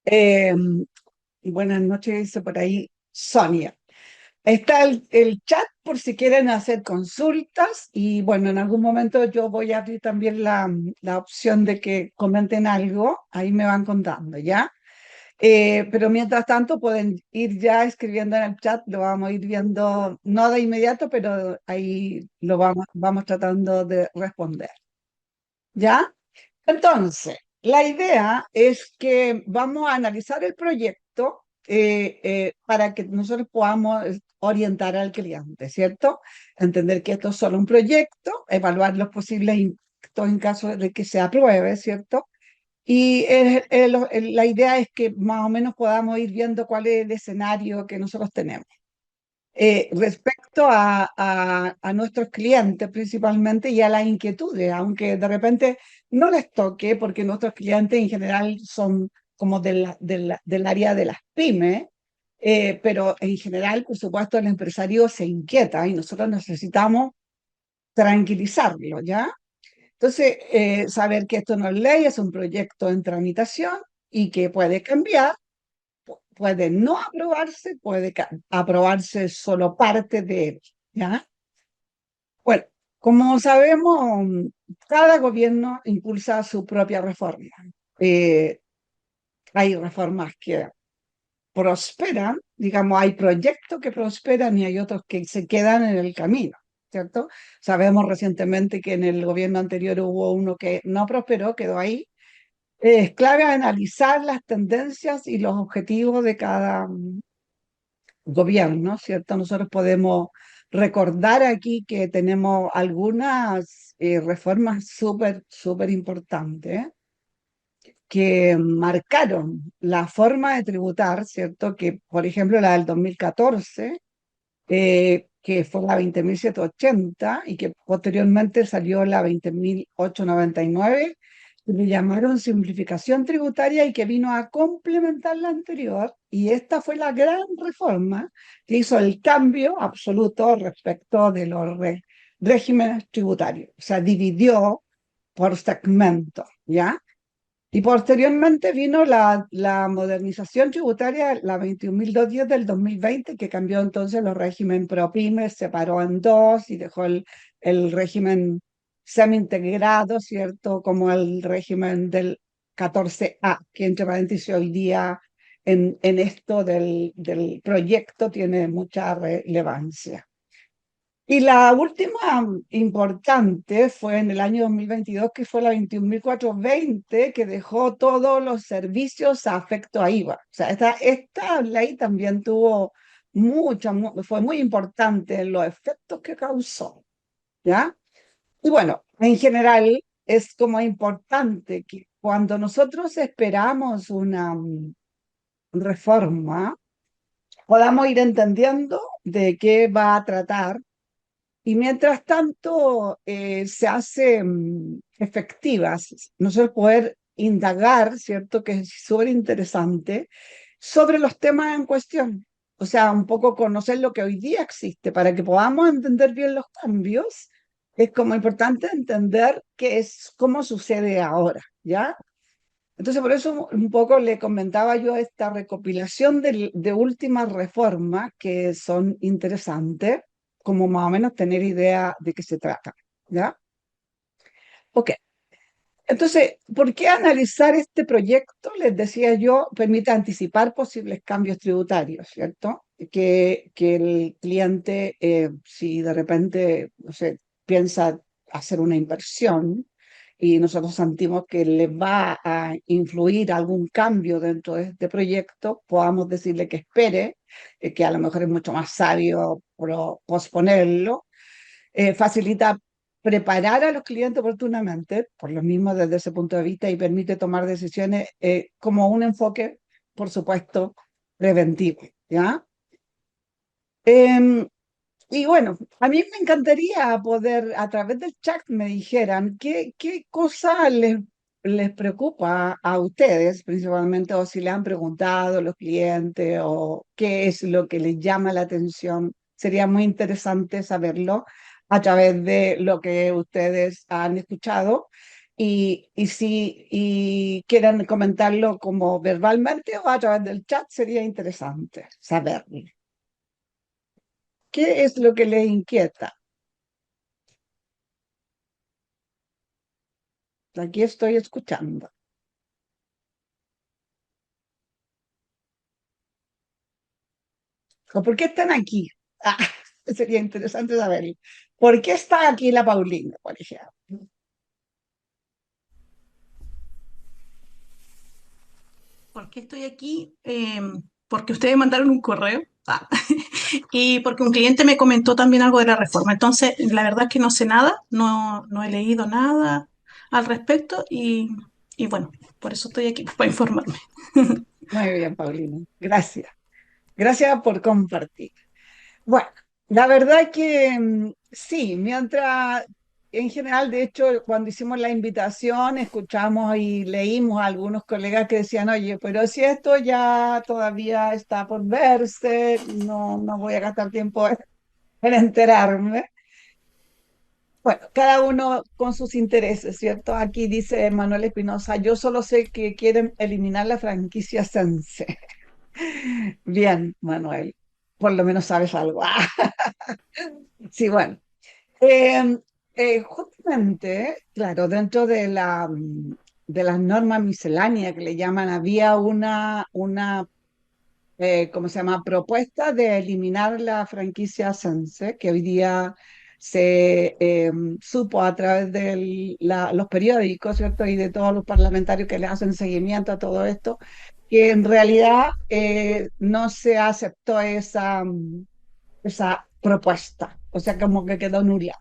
Eh, Buenas noches, dice por ahí Sonia. Está el chat por si quieren hacer consultas y bueno, en algún momento yo voy a abrir también la opción de que comenten algo, ahí me van contando, ¿ya? Pero mientras tanto pueden ir ya escribiendo en el chat, lo vamos a ir viendo, no de inmediato, pero ahí lo vamos tratando de responder, ¿ya? Entonces, la idea es que vamos a analizar el proyecto para que nosotros podamos orientar al cliente, ¿cierto? Entender que esto es solo un proyecto, evaluar los posibles impactos en caso de que se apruebe, ¿cierto? Y la idea es que más o menos podamos ir viendo cuál es el escenario que nosotros tenemos. Respecto a nuestros clientes principalmente y a las inquietudes, aunque de repente no les toque, porque nuestros clientes en general son como del área de las pymes, pero en general, por supuesto, el empresario se inquieta y nosotros necesitamos tranquilizarlo, ¿ya? Entonces, saber que esto no es ley, es un proyecto en tramitación y que puede cambiar, puede no aprobarse, puede aprobarse solo parte de él, ¿ya? Bueno, como sabemos, cada gobierno impulsa su propia reforma. Eh, Hay reformas que prosperan, digamos, hay proyectos que prosperan y hay otros que se quedan en el camino, ¿cierto? Sabemos recientemente que en el gobierno anterior hubo uno que no prosperó, quedó ahí. Es clave analizar las tendencias y los objetivos de cada gobierno, ¿cierto? Nosotros podemos recordar aquí que tenemos algunas reformas súper importantes que marcaron la forma de tributar, ¿cierto? Que, por ejemplo, la del 2014, que fue la 20.780 y que posteriormente salió la 20.899, que le llamaron simplificación tributaria y que vino a complementar la anterior. Y esta fue la gran reforma que hizo el cambio absoluto respecto de los regímenes tributarios. O sea, dividió por segmentos, ¿ya? Y posteriormente vino la modernización tributaria, la 21.210 del 2020, que cambió entonces los regímenes ProPymes, separó en dos y dejó el régimen semi-integrado, ¿cierto? Como el régimen del 14A, que entre paréntesis hoy día en esto del proyecto tiene mucha relevancia. Y la última importante fue en el año 2022, que fue la 21.420, que dejó todos los servicios a afecto a IVA. O sea, esta ley también tuvo fue muy importante en los efectos que causó, ¿ya? Y bueno, en general es como importante que cuando nosotros esperamos una reforma, podamos ir entendiendo de qué va a tratar y mientras tanto se hacen efectivas, nosotros poder indagar, ¿cierto? Que es súper interesante, sobre los temas en cuestión. O sea, un poco conocer lo que hoy día existe para que podamos entender bien los cambios. Es como importante entender qué es, cómo sucede ahora, ¿ya? Entonces, por eso un poco le comentaba yo esta recopilación de últimas reformas que son interesantes, como más o menos tener idea de qué se trata, ¿ya? Ok, entonces, ¿por qué analizar este proyecto? Les decía yo, permite anticipar posibles cambios tributarios, ¿cierto? Que el cliente, si de repente, no sé, piensa hacer una inversión y nosotros sentimos que le va a influir algún cambio dentro de este proyecto, podamos decirle que espere, que a lo mejor es mucho más sabio posponerlo, facilita preparar a los clientes oportunamente, por lo mismo desde ese punto de vista, y permite tomar decisiones como un enfoque, por supuesto, preventivo, ¿ya? Em, y bueno, a mí me encantaría poder, a través del chat, me dijeran qué cosa les preocupa a ustedes, principalmente, o si le han preguntado a los clientes, o qué es lo que les llama la atención. Sería muy interesante saberlo a través de lo que ustedes han escuchado. Si quieren comentarlo como verbalmente o a través del chat, sería interesante saber qué es lo que les inquieta. Aquí estoy escuchando. ¿O por qué están aquí? Ah, sería interesante saber. ¿Por qué está aquí la Paulina, por ejemplo? ¿Por qué estoy aquí? Porque ustedes mandaron un correo. Y porque un cliente me comentó también algo de la reforma. Entonces, la verdad es que no sé nada, no he leído nada al respecto y bueno, por eso estoy aquí, para informarme. Muy bien, Paulina. Gracias. Gracias por compartir. Bueno, la verdad que sí, mientras en general, de hecho, cuando hicimos la invitación, escuchamos y leímos a algunos colegas que decían, oye, pero si esto ya todavía está por verse, no voy a gastar tiempo en enterarme. Bueno, cada uno con sus intereses, ¿cierto? Aquí dice Manuel Espinosa, yo solo sé que quieren eliminar la franquicia Sense. Bien, Manuel, por lo menos sabes algo. Sí, bueno. Eh, Justamente, claro, dentro de de las normas misceláneas que le llaman, había ¿cómo se llama?, propuesta de eliminar la franquicia Sense, que hoy día se supo a través de los periódicos, ¿cierto? Y de todos los parlamentarios que le hacen seguimiento a todo esto, que en realidad no se aceptó esa propuesta, o sea, como que quedó nula.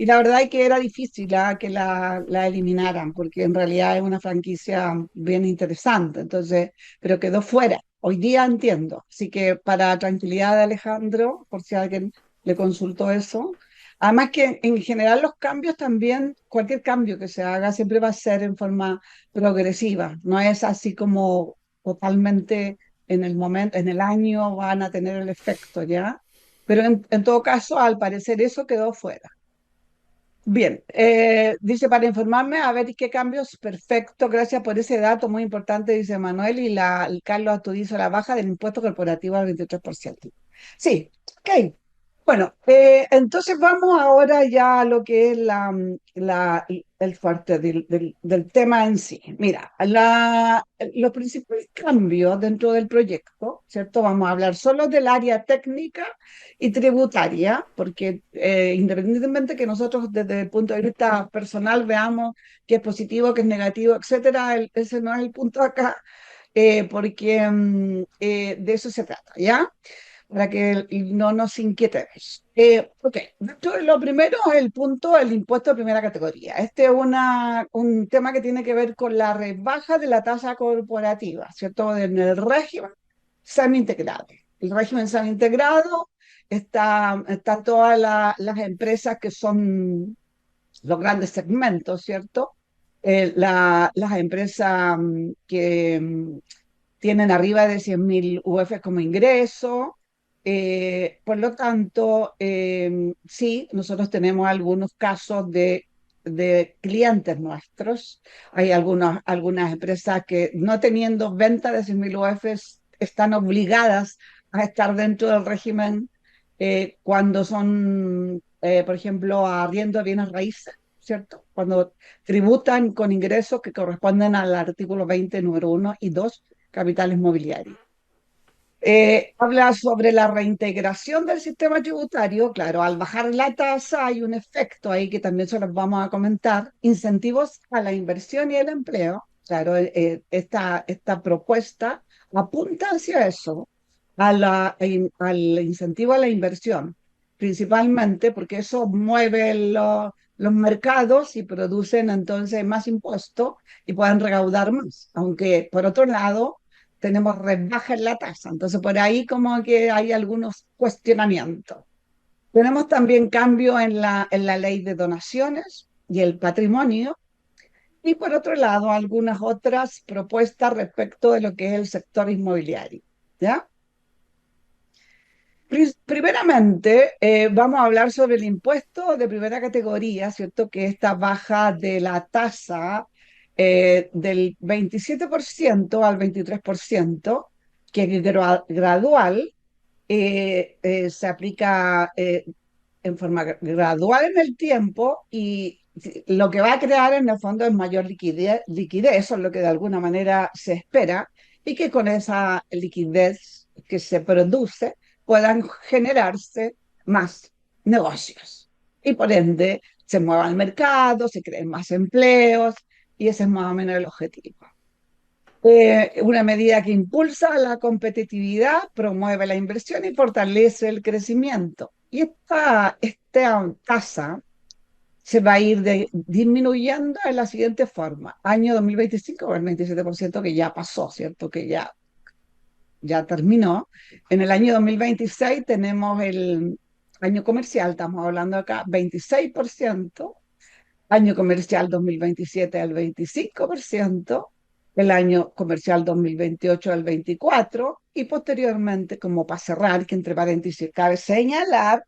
Y la verdad es que era difícil que la eliminaran, porque en realidad es una franquicia bien interesante, entonces, pero quedó fuera. Hoy día entiendo. Así que para tranquilidad de Alejandro, por si alguien le consultó eso. Además que en general los cambios también, cualquier cambio que se haga siempre va a ser en forma progresiva, no es así como totalmente en el momento, en el año van a tener el efecto, ¿ya? Pero en todo caso, al parecer eso quedó fuera. Bien, dice para informarme, a ver qué cambios. Perfecto, gracias por ese dato muy importante, dice Manuel, y Carlos actualiza la baja del impuesto corporativo al 23%. Sí, ok. Bueno, entonces vamos ahora ya a lo que es el fuerte del tema en sí. Mira, los principales cambios dentro del proyecto, ¿cierto? Vamos a hablar solo del área técnica y tributaria, porque independientemente que nosotros desde el punto de vista personal veamos qué es positivo, qué es negativo, etcétera, ese no es el punto acá, porque de eso se trata, ¿ya? Para que no nos inquietemos. Ok, dentro de lo primero es el punto del impuesto de primera categoría. Este es un tema que tiene que ver con la rebaja de la tasa corporativa, ¿cierto? En el régimen semi-integrado. El régimen semi-integrado está todas las empresas que son los grandes segmentos, ¿cierto? Las empresas que tienen arriba de 100.000 UF como ingreso. Por lo tanto, sí, nosotros tenemos algunos casos de clientes nuestros. Hay algunas empresas que no teniendo venta de 100.000 UF están obligadas a estar dentro del régimen cuando son, por ejemplo, arriendo de bienes raíces, ¿cierto? Cuando tributan con ingresos que corresponden al artículo 20, número 1 y 2, capitales mobiliarios. Habla sobre la reintegración del sistema tributario. Claro, al bajar la tasa hay un efecto ahí que también se los vamos a comentar. Incentivos a la inversión y el empleo. Claro, esta propuesta apunta hacia eso, al incentivo a la inversión, principalmente porque eso mueve los mercados y producen entonces más impuestos y pueden recaudar más. Aunque, por otro lado, tenemos rebaja en la tasa. Entonces, por ahí como que hay algunos cuestionamientos. Tenemos también cambio en la ley de donaciones y el patrimonio. Y por otro lado, algunas otras propuestas respecto de lo que es el sector inmobiliario. ¿Ya? Primeramente, vamos a hablar sobre el impuesto de primera categoría, ¿cierto? Que esta baja de la tasa del 27% al 23%, que es gradual, se aplica en forma gradual en el tiempo y lo que va a crear en el fondo es mayor liquidez, eso es lo que de alguna manera se espera, y que con esa liquidez que se produce puedan generarse más negocios. Y por ende se mueva el mercado, se creen más empleos, y ese es más o menos el objetivo. Una medida que impulsa la competitividad, promueve la inversión y fortalece el crecimiento. Y esta tasa se va a ir disminuyendo en la siguiente forma. Año 2025, el 27% que ya pasó, ¿cierto? Que ya terminó. En el año 2026 tenemos el año comercial, estamos hablando acá, 26%. Año comercial 2027 al 25%, el año comercial 2028 al 24%, y posteriormente, como para cerrar, que entre paréntesis cabe señalar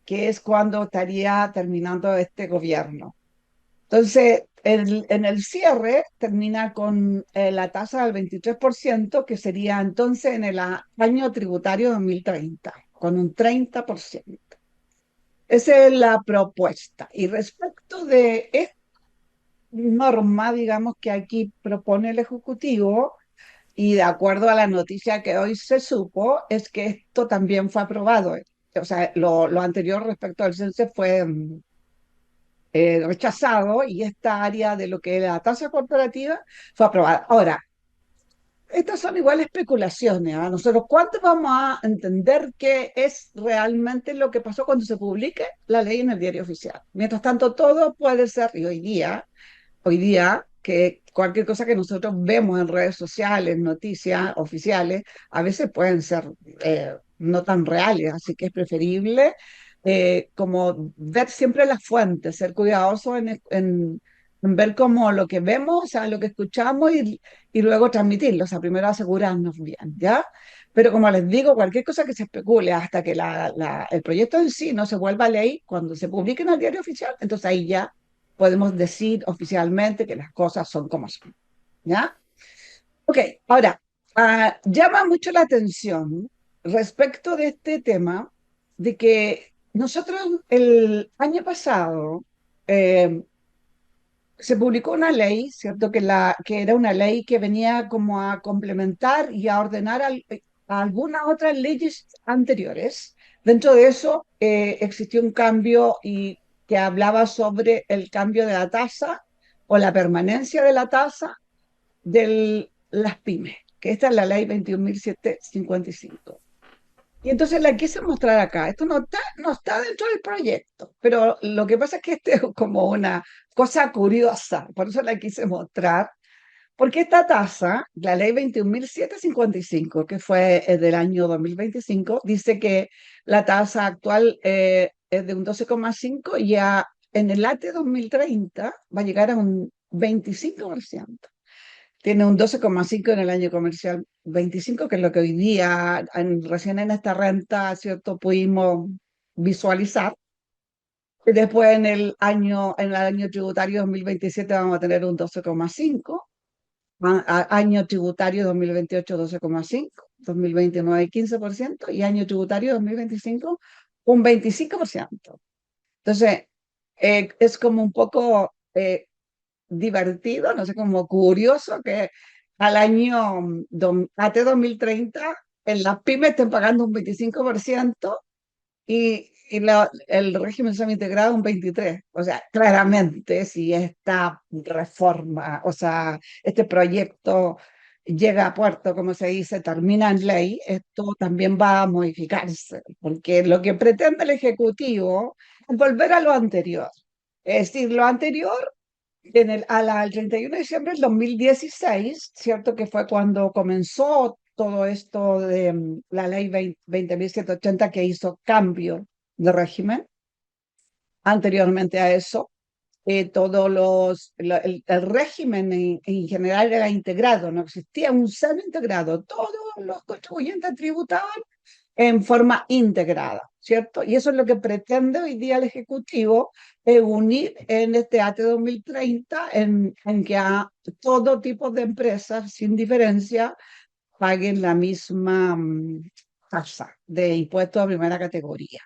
que es cuando estaría terminando este gobierno. Entonces, en el cierre termina con la tasa del 23%, que sería entonces en el año tributario 2030, con un 30%. Esa es la propuesta. Y respecto de norma, digamos, que aquí propone el Ejecutivo, y de acuerdo a la noticia que hoy se supo, es que esto también fue aprobado. O sea, lo anterior respecto al CENSE fue rechazado, y esta área de lo que es la tasa corporativa fue aprobada. Ahora, estas son igual especulaciones. ¿Ah? Nosotros, ¿cuánto vamos a entender qué es realmente lo que pasó cuando se publique la ley en el diario oficial? Mientras tanto, todo puede ser, y hoy día, que cualquier cosa que nosotros vemos en redes sociales, noticias oficiales, a veces pueden ser no tan reales, así que es preferible como ver siempre las fuentes, ser cuidadosos en ver cómo lo que vemos, o sea, lo que escuchamos, y luego transmitirlo, o sea, primero asegurarnos bien, ¿ya? Pero como les digo, cualquier cosa que se especule hasta que el proyecto en sí no se vuelva ley, cuando se publique en el diario oficial, entonces ahí ya podemos decir oficialmente que las cosas son como son, ¿ya? Ok, ahora, llama mucho la atención respecto de este tema, de que nosotros el año pasado eh, se publicó una ley, ¿cierto? Que era una ley que venía como a complementar y a ordenar a algunas otras leyes anteriores. Dentro de eso existió un cambio y que hablaba sobre el cambio de la tasa o la permanencia de la tasa de las pymes, que esta es la ley 21.755. Y entonces la quise mostrar acá. Esto no está dentro del proyecto, pero lo que pasa es que este es como una cosa curiosa, por eso la quise mostrar, porque esta tasa, la ley 21.755, que fue del año 2025, dice que la tasa actual es de un 12,5, y ya en el ATE 2030 va a llegar a un 25%. Tiene un 12,5 en el año comercial 25, que es lo que hoy día, recién en esta renta, ¿cierto?, pudimos visualizar. Y después en el año tributario 2027 vamos a tener un 12,5, año tributario 2028 12,5, 2029 15%, y año tributario 2025 un 25%. Entonces, es como un poco divertido, no sé, como curioso que al año AT 2030 en las pymes estén pagando un 25%, y el régimen semi-integrado un 23%. O sea, claramente si esta reforma, o sea, este proyecto llega a puerto, como se dice, termina en ley, esto también va a modificarse, porque lo que pretende el Ejecutivo es volver a lo anterior. Es decir, lo anterior al 31 de diciembre del 2016, ¿cierto? Que fue cuando comenzó todo esto de la ley 20.180, que hizo cambio de régimen. Anteriormente a eso, el régimen en general era integrado, no existía un solo integrado. Todos los contribuyentes tributaban en forma integrada, ¿cierto? Y eso es lo que pretende hoy día el Ejecutivo, unir en este AT 2030, en que a todo tipo de empresas, sin diferencia, paguen la misma tasa de impuestos de primera categoría.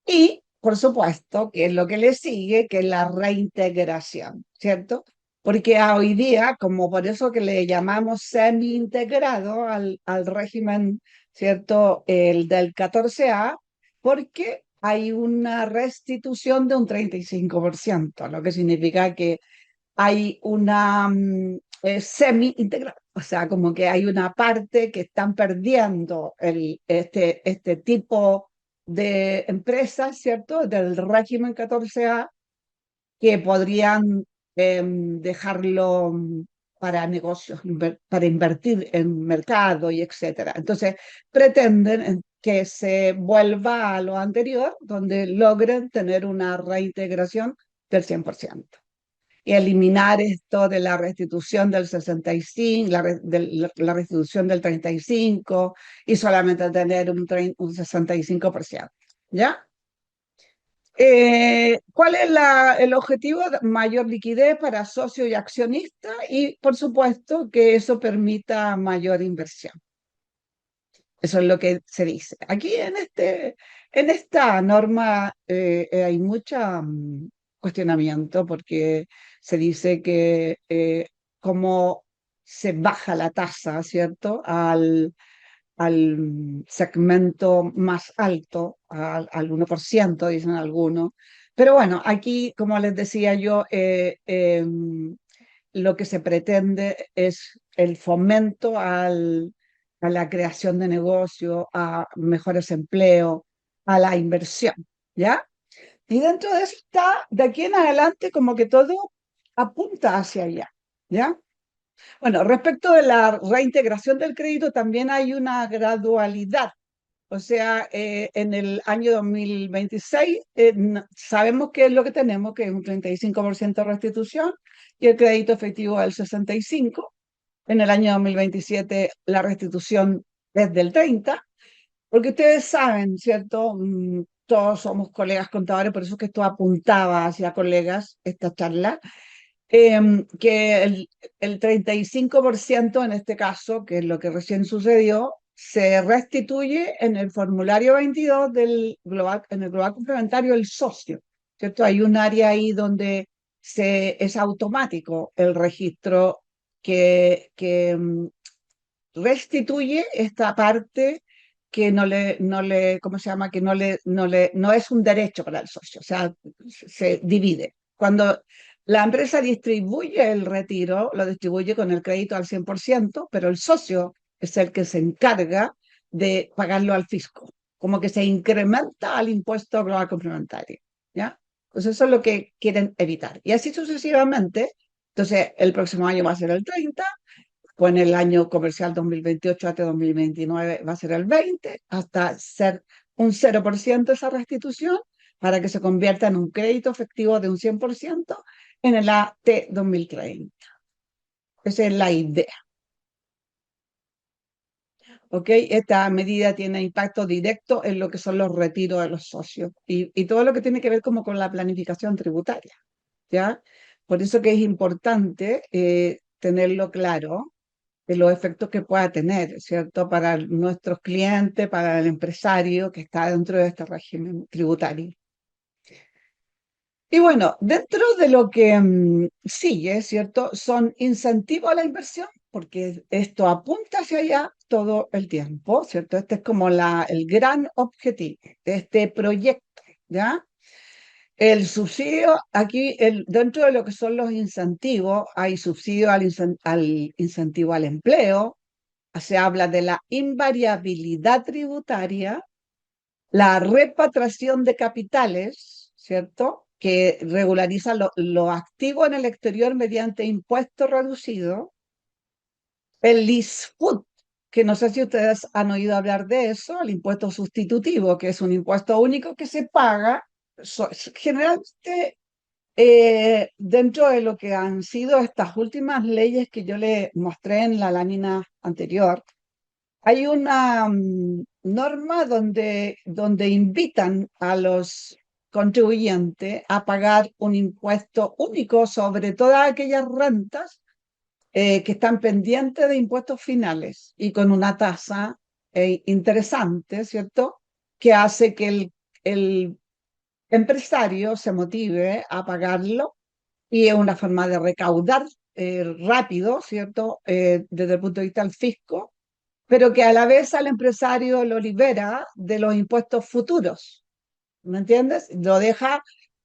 Y, por supuesto, que es lo que le sigue, que es la reintegración, ¿cierto? Porque hoy día, como por eso que le llamamos semi-integrado al régimen, ¿cierto? El del 14A, porque hay una restitución de un 35%, lo que significa que hay una semi-integral, o sea, como que hay una parte que están perdiendo este tipo de empresas, ¿cierto? Del régimen 14A, que podrían dejarlo para negocios, para invertir en mercado y etcétera. Entonces, pretenden que se vuelva a lo anterior, donde logren tener una reintegración del 100% y eliminar esto de la restitución del 65, la restitución del 35 y solamente tener un 65%. ¿Ya? ¿Cuál es el objetivo? Mayor liquidez para socios y accionistas y, por supuesto, que eso permita mayor inversión. Eso es lo que se dice. Aquí en esta norma hay mucho cuestionamiento porque se dice que cómo se baja la tasa, ¿cierto? Al segmento más alto, al 1%, dicen algunos. Pero bueno, aquí, como les decía yo, lo que se pretende es el fomento a la creación de negocios, a mejores empleos, a la inversión, ¿ya? Y dentro de eso está, de aquí en adelante, como que todo apunta hacia allá, ¿ya? Bueno, respecto de la reintegración del crédito, también hay una gradualidad. O sea, en el año 2026 sabemos qué es lo que tenemos, que es un 35% de restitución y el crédito efectivo del 65%. En el año 2027 la restitución es del 30%, porque ustedes saben, ¿cierto? Todos somos colegas contadores, por eso es que esto apuntaba hacia colegas esta charla, que el 35% en este caso, que es lo que recién sucedió, se restituye en el formulario 22 en el global complementario del socio, ¿cierto? Hay un área ahí donde es automático el registro que restituye esta parte que ¿cómo se llama? Que no es un derecho para el socio, o sea, se divide. Cuando la empresa distribuye el retiro, lo distribuye con el crédito al 100%, pero el socio es el que se encarga de pagarlo al fisco, como que se incrementa al impuesto global complementario, ¿ya? Entonces eso es lo que quieren evitar. Y así sucesivamente. Entonces, el próximo año va a ser el 30, pues en el año comercial 2028 hasta 2029 va a ser el 20, hasta ser un 0% esa restitución para que se convierta en un crédito efectivo de un 100% en el AT 2030. Esa es la idea. ¿Ok? Esta medida tiene impacto directo en lo que son los retiros de los socios y todo lo que tiene que ver como con la planificación tributaria. ¿Ya? Por eso que es importante tenerlo claro de los efectos que pueda tener, ¿cierto? Para nuestros clientes, para el empresario que está dentro de este régimen tributario. Y bueno, dentro de lo que sigue, ¿cierto? Son incentivos a la inversión, porque esto apunta hacia allá todo el tiempo, ¿cierto? Este es como el gran objetivo de este proyecto, ¿ya? El subsidio, aquí dentro de lo que son los incentivos, hay subsidio al incentivo al empleo, se habla de la invariabilidad tributaria, la repatriación de capitales, ¿cierto? Que regulariza lo activo en el exterior mediante impuesto reducido, el LISFUT, que no sé si ustedes han oído hablar de eso, el impuesto sustitutivo, que es un impuesto único que se paga generalmente dentro de lo que han sido estas últimas leyes que yo le mostré en la lámina anterior. Hay norma donde invitan a los contribuyentes a pagar un impuesto único sobre todas aquellas rentas que están pendientes de impuestos finales y con una tasa interesante, ¿cierto? Que hace que el empresario se motive a pagarlo y es una forma de recaudar rápido, ¿cierto? Desde el punto de vista del fisco, pero que a la vez al empresario lo libera de los impuestos futuros, ¿me entiendes? Lo deja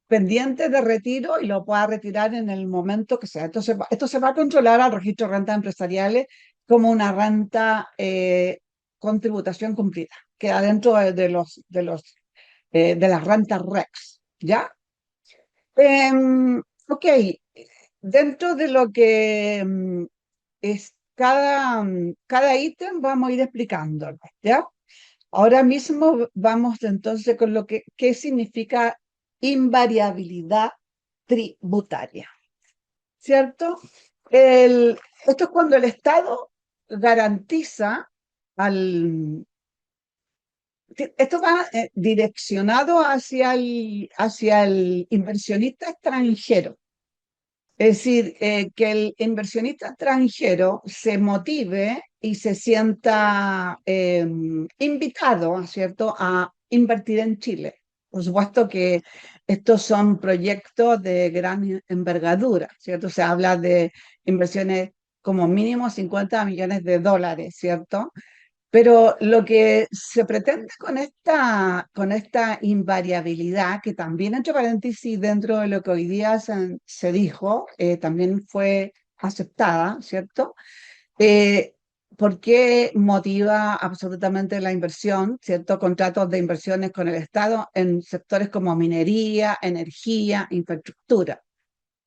pendiente de retiro y lo pueda retirar en el momento que sea. Entonces, esto se va a controlar al registro de rentas empresariales como una renta con tributación cumplida, queda dentro de las rentas REX, ¿ya? Ok, dentro de lo que es cada ítem vamos a ir explicándolo, ¿ya? Ahora mismo vamos entonces con lo que qué significa invariabilidad tributaria, ¿cierto? Esto es cuando el Estado garantiza al... Esto va direccionado hacia el inversionista extranjero. Es decir, que el inversionista extranjero se motive y se sienta invitado, ¿cierto?, a invertir en Chile. Por supuesto que estos son proyectos de gran envergadura, ¿cierto? Se habla de inversiones como mínimo 50 millones de dólares, ¿cierto? Pero lo que se pretende con esta invariabilidad, que también, entre paréntesis, dentro de lo que hoy día se dijo, también fue aceptada, ¿cierto? Eh, ¿Por qué motiva absolutamente la inversión, ¿cierto? Contratos de inversiones con el Estado en sectores como minería, energía, infraestructura.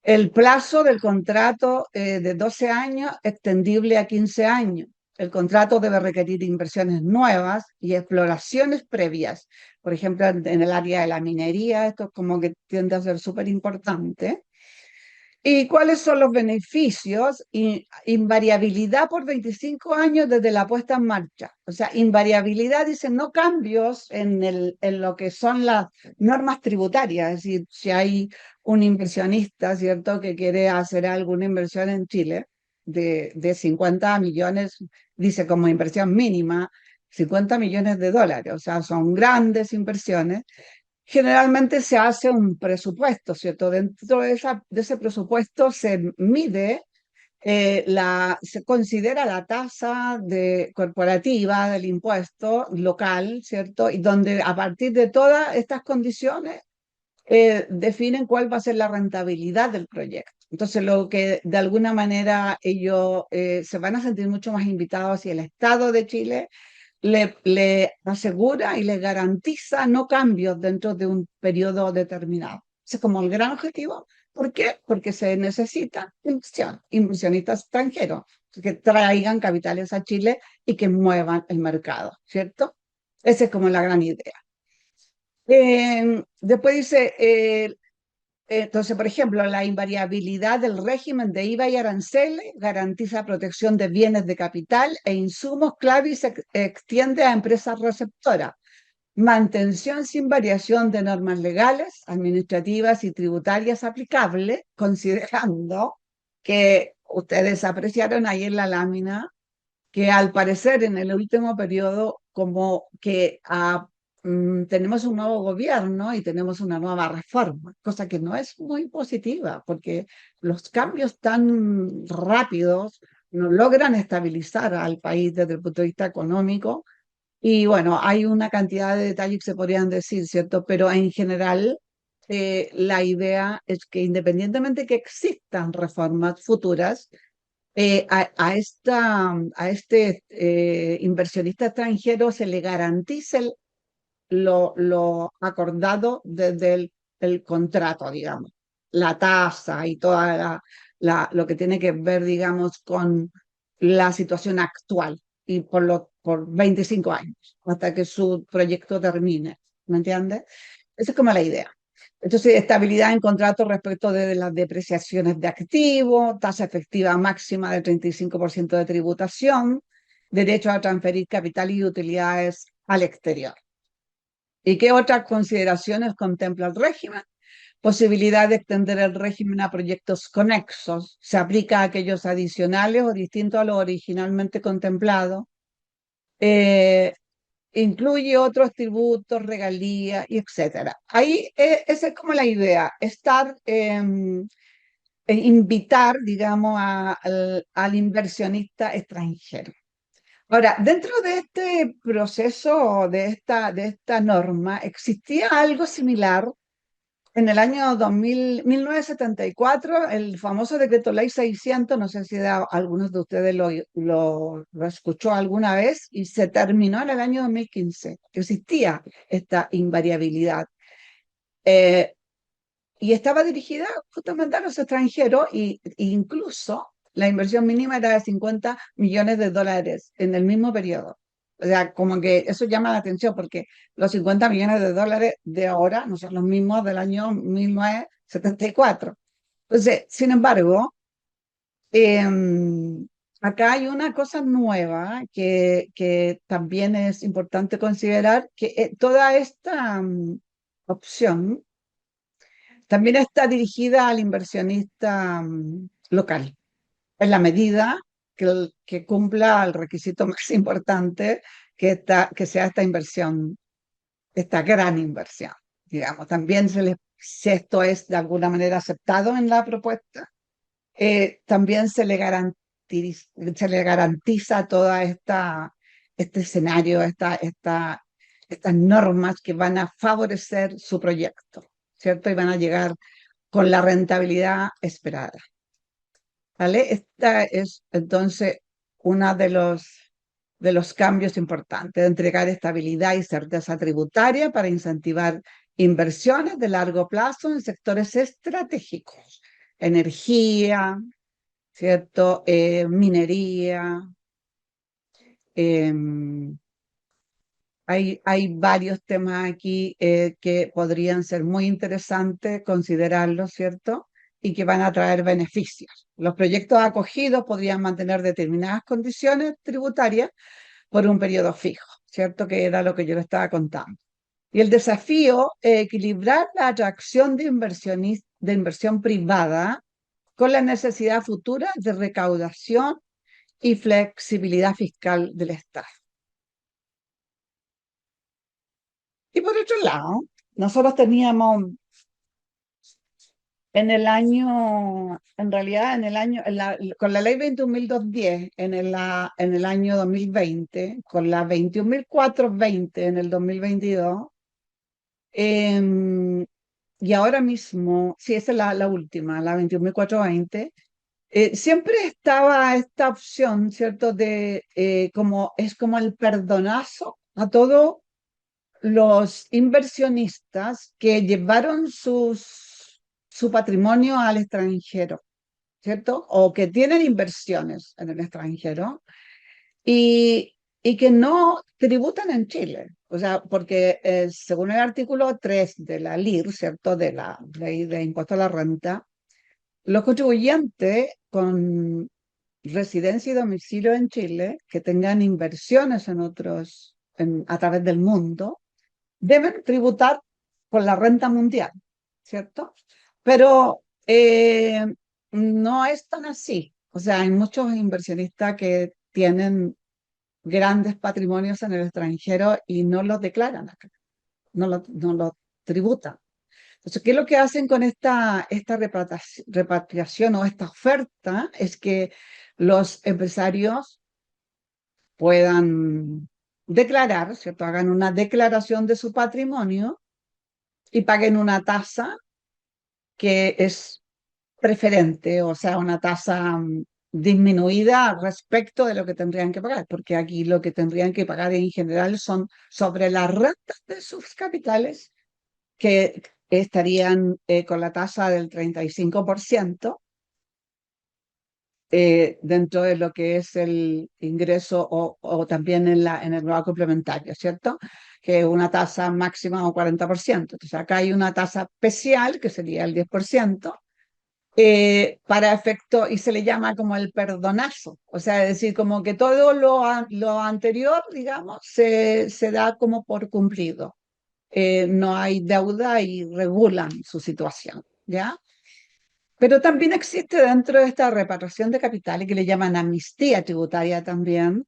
El plazo del contrato de 12 años extendible a 15 años. El contrato debe requerir inversiones nuevas y exploraciones previas. Por ejemplo, en el área de la minería, esto es como que tiende a ser súper importante. ¿Y cuáles son los beneficios? Invariabilidad por 25 años desde la puesta en marcha. O sea, invariabilidad dice no cambios en lo que son las normas tributarias. Es decir, si hay un inversionista, ¿cierto?, que quiere hacer alguna inversión en Chile de 50 millones, dice como inversión mínima, 50 millones de dólares. O sea, son grandes inversiones. Generalmente se hace un presupuesto, ¿cierto? Dentro de ese presupuesto se mide, se considera la tasa corporativa del impuesto local, ¿cierto? Y donde a partir de todas estas condiciones definen cuál va a ser la rentabilidad del proyecto. Entonces, lo que de alguna manera ellos se van a sentir mucho más invitados si el Estado de Chile le asegura y le garantiza no cambios dentro de un periodo determinado. Ese es como el gran objetivo. ¿Por qué? Porque se necesita inversión, inversionistas extranjeros que traigan capitales a Chile y que muevan el mercado, ¿cierto? Esa es como la gran idea. Después dice, entonces, por ejemplo, la invariabilidad del régimen de IVA y aranceles garantiza protección de bienes de capital e insumos clave y se extiende a empresas receptoras. Mantención sin variación de normas legales, administrativas y tributarias aplicables, considerando que ustedes apreciaron ahí en la lámina que al parecer en el último periodo como que tenemos un nuevo gobierno y tenemos una nueva reforma, cosa que no es muy positiva porque los cambios tan rápidos no logran estabilizar al país desde el punto de vista económico. Y bueno, hay una cantidad de detalles que se podrían decir, ¿cierto? Pero en general, la idea es que independientemente que existan reformas futuras, a este inversionista extranjero se le garantice lo acordado desde el contrato, digamos, la tasa y toda lo que tiene que ver, digamos, con la situación actual y por 25 años, hasta que su proyecto termine, ¿me entiendes? Esa es como la idea. Entonces, estabilidad en contrato respecto de las depreciaciones de activos, tasa efectiva máxima del 35% de tributación, derecho a transferir capital y utilidades al exterior. ¿Y qué otras consideraciones contempla el régimen? Posibilidad de extender el régimen a proyectos conexos. Se aplica a aquellos adicionales o distintos a lo originalmente contemplado. Eh, Incluye otros tributos, regalías y etcétera. Ahí esa es como la idea, invitar, digamos, al inversionista extranjero. Ahora, dentro de este proceso, de esta norma, existía algo similar en el año 1974, el famoso decreto ley 600, no sé si algunos de ustedes lo escuchó alguna vez, y se terminó en el año 2015. Existía esta invariabilidad. Eh, y estaba dirigida justamente a los extranjeros e incluso la inversión mínima era de 50 millones de dólares en el mismo periodo. O sea, como que eso llama la atención porque los 50 millones de dólares de ahora no son los mismos del año 1974. Entonces, sin embargo, acá hay una cosa nueva que también es importante considerar, que toda esta opción también está dirigida al inversionista local, en la medida que cumpla el requisito más importante, que sea esta inversión, esta gran inversión. Digamos, también si esto es de alguna manera aceptado en la propuesta, también se le garantiza toda este escenario, estas normas que van a favorecer su proyecto, ¿cierto? Y van a llegar con la rentabilidad esperada. ¿Vale? Esta es entonces uno de los cambios importantes, de entregar estabilidad y certeza tributaria para incentivar inversiones de largo plazo en sectores estratégicos, energía, ¿cierto? Minería. em, hay varios temas aquí que podrían ser muy interesantes considerarlos, ¿cierto? Y que van a traer beneficios. Los proyectos acogidos podrían mantener determinadas condiciones tributarias por un periodo fijo, ¿cierto? Que era lo que yo le estaba contando. Y el desafío es equilibrar la atracción de inversión privada con la necesidad futura de recaudación y flexibilidad fiscal del Estado. Y por otro lado, nosotros teníamos en realidad con la ley 21.210 en el año 2020, con la 21.420 en el 2022, em, y ahora mismo, sí, esa es la última, la 21.420, siempre estaba esta opción, ¿cierto? Es como el perdonazo a todos los inversionistas que llevaron su patrimonio al extranjero, ¿cierto? O que tienen inversiones en el extranjero y, y que no tributan en Chile. O sea, porque según el artículo 3 de la LIR, ¿cierto? De la Ley de Impuesto a la Renta, los contribuyentes con residencia y domicilio en Chile que tengan inversiones a través del mundo deben tributar por la renta mundial, ¿cierto? Pero no es tan así. O sea, hay muchos inversionistas que tienen grandes patrimonios en el extranjero y no los declaran acá, no lo tributan. Entonces, ¿qué es lo que hacen con esta repatriación o esta oferta? Es que los empresarios puedan declarar, ¿cierto? Hagan una declaración de su patrimonio y paguen una tasa que es preferente, o sea, una tasa disminuida respecto de lo que tendrían que pagar, porque aquí lo que tendrían que pagar en general son sobre las rentas de sus capitales, que estarían con la tasa del 35%, dentro de lo que es el ingreso o también en el nuevo complementario, ¿cierto? Que es una tasa máxima o 40%. Entonces acá hay una tasa especial que sería el 10%, para efecto, y se le llama como el perdonazo, o sea, es decir, como que todo lo anterior, digamos, se da como por cumplido. No hay deuda y regulan su situación, ¿ya? Pero también existe dentro de esta reparación de capitales, que le llaman amnistía tributaria también,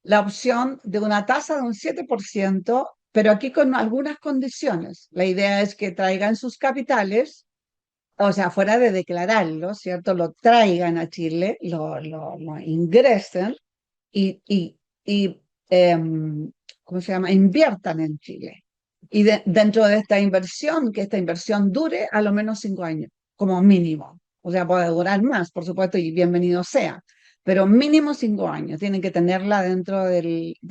la opción de una tasa de un 7%, pero aquí con algunas condiciones. La idea es que traigan sus capitales, o sea, fuera de declararlo, ¿cierto? Lo traigan a Chile, lo ingresen y ¿cómo se llama? Inviertan en Chile. Y dentro de esta inversión, que esta inversión dure a lo menos 5 años, como mínimo. O sea, puede durar más, por supuesto, y bienvenido sea, pero mínimo 5 años. Tienen que tenerla dentro de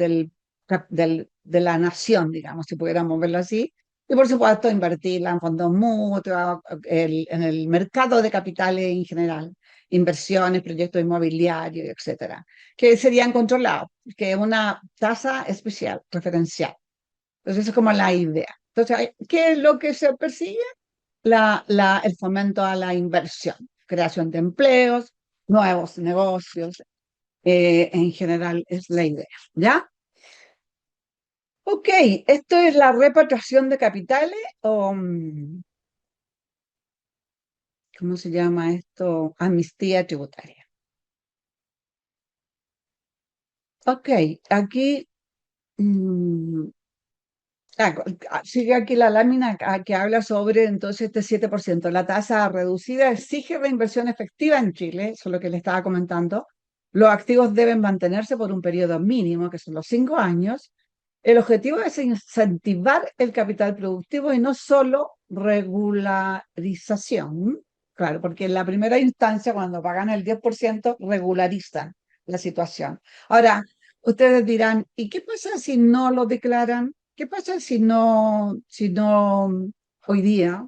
la nación, digamos, si pudiéramos verlo así. Y por supuesto, invertirla en fondos mutuos, en el mercado de capitales en general, inversiones, proyectos inmobiliarios, etcétera, que serían controlados, que es una tasa especial, referencial. Entonces, eso es como la idea. Entonces, ¿qué es lo que se persigue? El fomento a la inversión, creación de empleos, nuevos negocios, en general es la idea, ¿ya? Ok, esto es la repatriación de capitales o, ¿cómo se llama esto? Amnistía tributaria. Ok, aquí mm, sigue aquí la lámina que habla sobre entonces este 7%. La tasa reducida exige reinversión efectiva en Chile, eso es lo que le estaba comentando. Los activos deben mantenerse por un periodo mínimo, que son los 5 años. El objetivo es incentivar el capital productivo y no solo regularización. Claro, porque en la primera instancia, cuando pagan el 10%, regularizan la situación. Ahora, ustedes dirán, ¿y qué pasa si no lo declaran? ¿Qué pasa si no hoy día?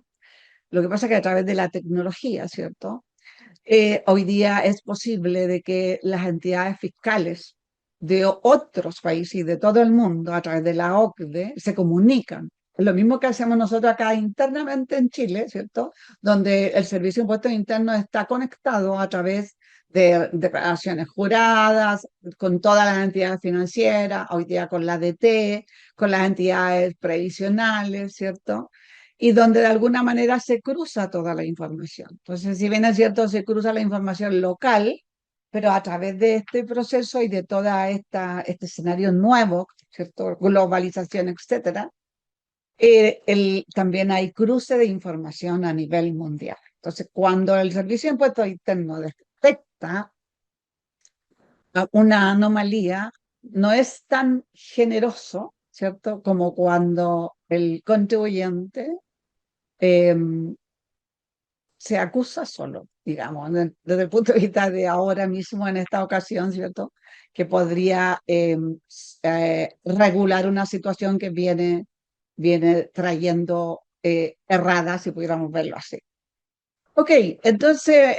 Lo que pasa es que a través de la tecnología, ¿cierto? Hoy día es posible de que las entidades fiscales de otros países y de todo el mundo, a través de la OCDE, se comunican. Es lo mismo que hacemos nosotros acá internamente en Chile, ¿cierto? Donde el Servicio de Impuestos Internos está conectado a través de declaraciones juradas, con todas las entidades financieras, hoy día con la DT, con las entidades previsionales, ¿cierto? Y donde de alguna manera se cruza toda la información. Entonces, si bien es cierto, se cruza la información local, pero a través de este proceso y de toda este escenario nuevo, ¿cierto? Globalización, etcétera, también hay cruce de información a nivel mundial. Entonces, cuando el Servicio de Impuestos Internos detecta una anomalía, no es tan generoso, ¿cierto? Como cuando el contribuyente eh, se acusa solo, digamos, desde el punto de vista de ahora mismo en esta ocasión, ¿cierto? Que podría regular una situación que viene trayendo errada, si pudiéramos verlo así. Ok, entonces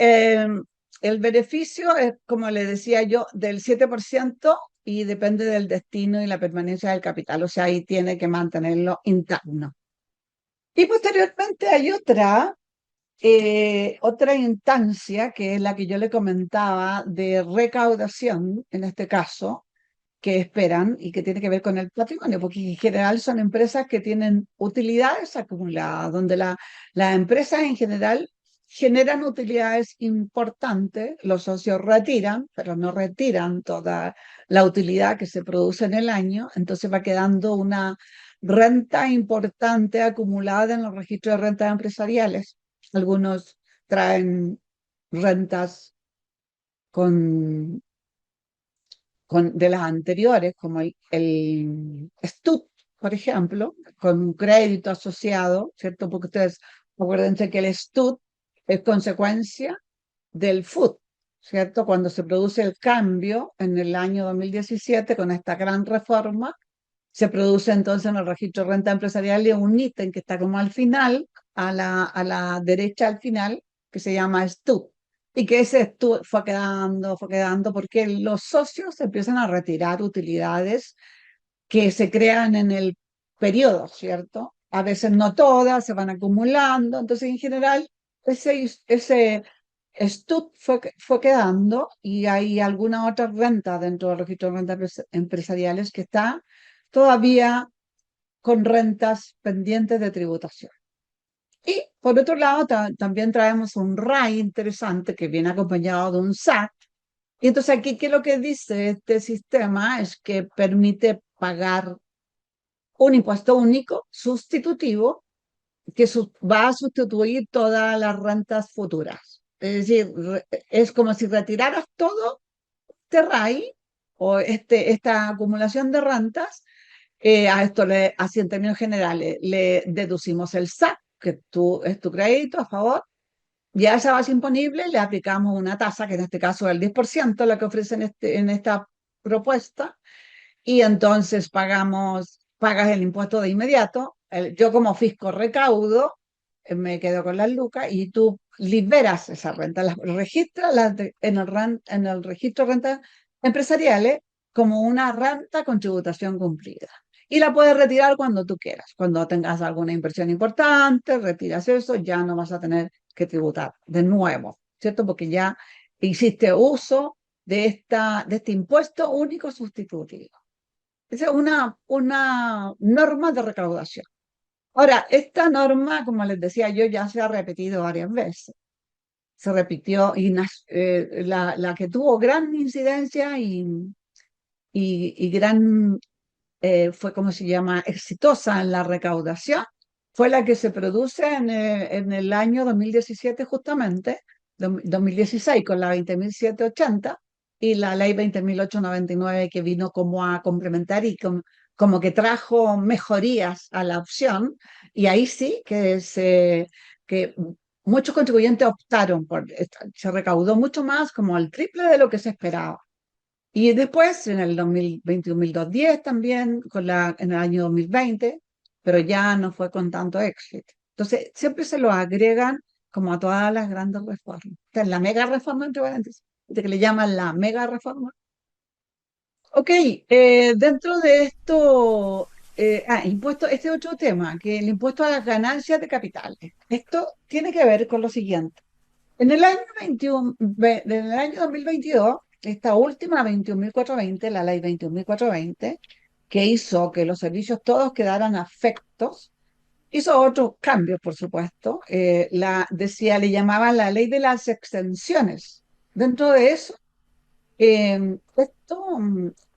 el beneficio es, como le decía yo, del 7% y depende del destino y la permanencia del capital, o sea, ahí tiene que mantenerlo interno. Y posteriormente hay otra instancia, que es la que yo le comentaba, de recaudación, en este caso, que esperan y que tiene que ver con el patrimonio, porque en general son empresas que tienen utilidades acumuladas, donde las empresas en general generan utilidades importantes, los socios retiran, pero no retiran toda la utilidad que se produce en el año, entonces va quedando una renta importante acumulada en los registros de rentas empresariales. Algunos traen rentas con de las anteriores, como el STUT, por ejemplo, con un crédito asociado, ¿cierto? Porque ustedes acuérdense que el STUT es consecuencia del FUT, ¿cierto? Cuando se produce el cambio en el año 2017 con esta gran reforma, se produce entonces en el registro de renta empresarial un ítem que está como al final, a la derecha al final, que se llama STUT. Y que ese STUT fue quedando, porque los socios empiezan a retirar utilidades que se crean en el periodo, ¿cierto? A veces no todas, se van acumulando. Entonces, en general, ese Stud fue quedando y hay alguna otra renta dentro del registro de rentas empresariales que está todavía con rentas pendientes de tributación. Y por otro lado, también traemos un RAI interesante que viene acompañado de un SAT. Y entonces aquí, ¿qué es lo que dice este sistema? Es que permite pagar un impuesto único sustitutivo que va a sustituir todas las rentas futuras. Es decir, es como si retiraras todo este RAI o esta acumulación de rentas. A esto, así en términos generales, le deducimos el SAT, que es tu crédito a favor, y a esa base imponible le aplicamos una tasa, que en este caso es el 10%, la que ofrecen en esta propuesta, y entonces pagas el impuesto de inmediato. Yo como fisco recaudo, me quedo con las lucas y tú liberas esa renta, las registras en el registro de rentas empresariales como una renta con tributación cumplida. Y la puedes retirar cuando tú quieras. Cuando tengas alguna inversión importante, retiras eso, ya no vas a tener que tributar de nuevo, ¿cierto? Porque ya hiciste uso de este impuesto único sustitutivo. Esa es una norma de recaudación. Ahora, esta norma, como les decía yo, ya se ha repetido varias veces. Se repitió y la que tuvo gran incidencia y gran, fue como se llama, exitosa en la recaudación, fue la que se produce en el año 2017 justamente, 2016 con la 20.780 y la ley 20.899 que vino como a complementar y como que trajo mejorías a la opción y ahí sí que muchos contribuyentes optaron por, se recaudó mucho más, como el triple de lo que se esperaba. Y después, en el 2021-2010 también, en el año 2020, pero ya no fue con tanto éxito. Entonces, siempre se lo agregan como a todas las grandes reformas. Esta es la mega reforma, entre paréntesis, de que le llaman la mega reforma. Ok, dentro de esto, impuesto, este otro tema, que el impuesto a las ganancias de capitales. Esto tiene que ver con lo siguiente. En el año 21, en el año 2022, esta última 21.420, la ley 21.420, que hizo que los servicios todos quedaran afectos, hizo otros cambios, por supuesto. Le llamaban la ley de las exenciones. Dentro de eso,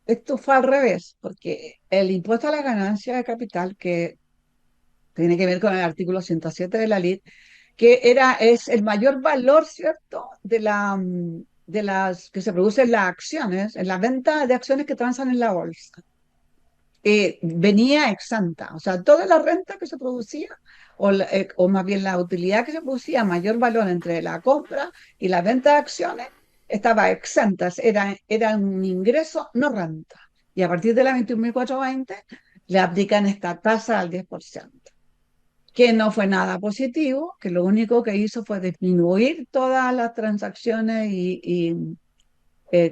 esto fue al revés, porque el impuesto a la ganancia de capital, que tiene que ver con el artículo 107 de la ley, es el mayor valor, ¿cierto?, de las que se producen en las acciones, en la venta de acciones que transan en la bolsa. Venía exenta, o sea, toda la renta que se producía, o más bien la utilidad que se producía, mayor valor entre la compra y la venta de acciones, estaba exenta, era un ingreso, no renta. Y a partir de la 21.420 le aplican esta tasa al 10%, que no fue nada positivo, que lo único que hizo fue disminuir todas las transacciones y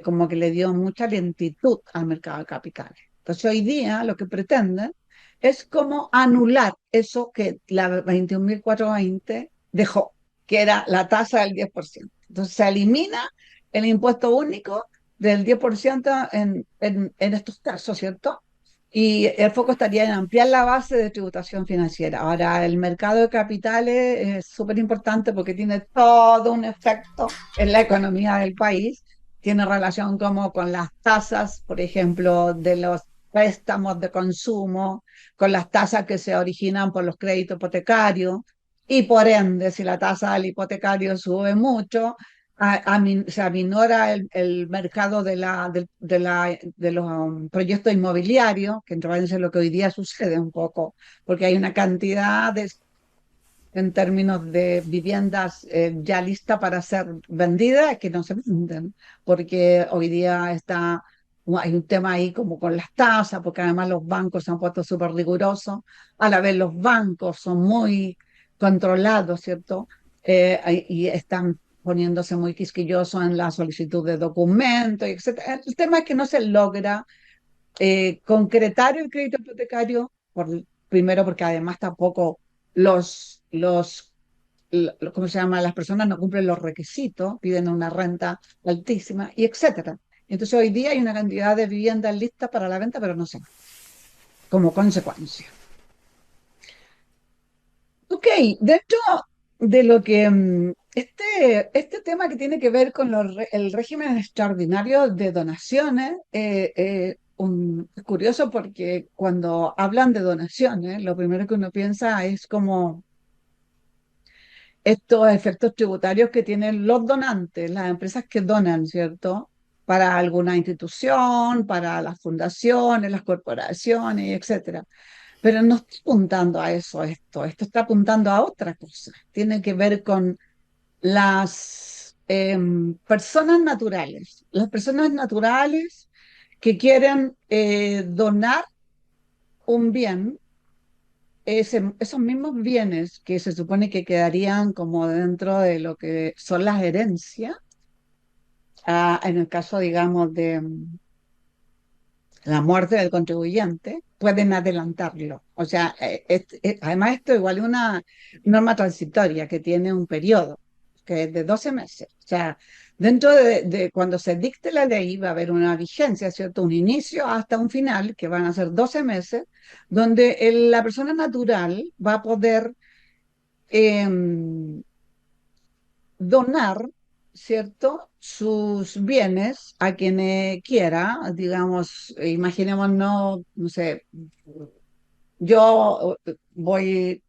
como que le dio mucha lentitud al mercado de capitales. Entonces hoy día lo que pretenden es como anular eso que la 21.420 dejó, que era la tasa del 10%. Entonces se elimina el impuesto único del 10% en estos casos, ¿cierto? Y el foco estaría en ampliar la base de tributación financiera. Ahora, el mercado de capitales es súper importante porque tiene todo un efecto en la economía del país. Tiene relación como con las tasas, por ejemplo, de los préstamos de consumo, con las tasas que se originan por los créditos hipotecarios. Y por ende, si la tasa del hipotecario sube mucho, se aminora el mercado de los proyectos inmobiliarios, que entonces es lo que hoy día sucede un poco, porque hay una cantidad en términos de viviendas ya listas para ser vendidas que no se venden, porque hoy día hay un tema ahí como con las tasas, porque además los bancos se han puesto súper rigurosos, a la vez los bancos son muy controlados, ¿cierto? Y están poniéndose muy quisquillosos en la solicitud de documentos, etc. El tema es que no se logra concretar el crédito hipotecario, primero porque además tampoco los ¿cómo se llama? Las personas no cumplen los requisitos, piden una renta altísima, y etcétera. Entonces hoy día hay una cantidad de viviendas listas para la venta, pero no sé, como consecuencia. Ok, dentro de lo que este tema que tiene que ver con el régimen extraordinario de donaciones, es curioso porque cuando hablan de donaciones, lo primero que uno piensa es como estos efectos tributarios que tienen los donantes, las empresas que donan, ¿cierto? Para alguna institución, para las fundaciones, las corporaciones, etcétera. Pero no está apuntando a eso esto está apuntando a otra cosa. Tiene que ver con las personas naturales. Las personas naturales que quieren donar un bien, esos mismos bienes que se supone que quedarían como dentro de lo que son las herencias, en el caso, digamos, de la muerte del contribuyente, pueden adelantarlo. O sea, además esto igual es una norma transitoria que tiene un periodo, que es de 12 meses. O sea, dentro de cuando se dicte la ley va a haber una vigencia, ¿cierto? Un inicio hasta un final, que van a ser 12 meses, donde la persona natural va a poder donar, ¿cierto? Sus bienes a quien quiera, digamos, imaginémonos, no sé, yo voy,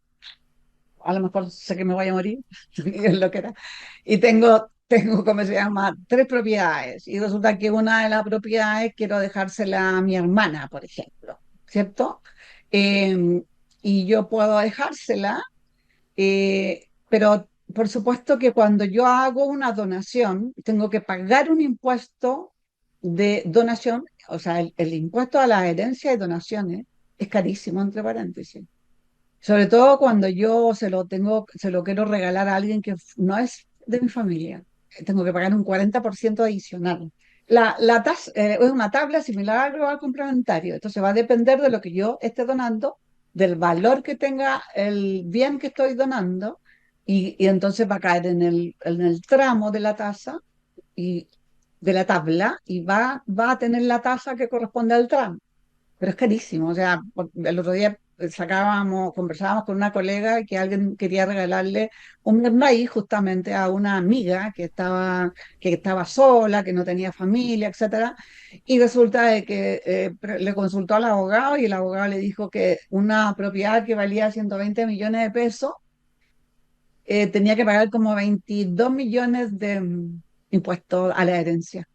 a lo mejor sé que me voy a morir, es lo que era, y tengo, ¿cómo se llama?, tres propiedades, y resulta que una de las propiedades quiero dejársela a mi hermana, por ejemplo, ¿cierto? Eh, y yo puedo dejársela. Pero por supuesto que cuando yo hago una donación, tengo que pagar un impuesto de donación, o sea, el impuesto a la herencia y donaciones es carísimo, entre paréntesis. Sobre todo cuando yo se lo quiero regalar a alguien que no es de mi familia. Tengo que pagar un 40% adicional. La tasa, es una tabla similar al global complementario. Entonces va a depender de lo que yo esté donando, del valor que tenga el bien que estoy donando, y entonces va a caer en el tramo de la tasa y de la tabla y va a tener la tasa que corresponde al tramo, pero es carísimo. O sea, el otro día conversábamos con una colega que alguien quería regalarle un maíz justamente a una amiga que estaba sola, que no tenía familia, etcétera, y resulta de que le consultó al abogado y el abogado le dijo que una propiedad que valía 120 millones de pesos tenía que pagar como 22 millones de impuestos a la herencia.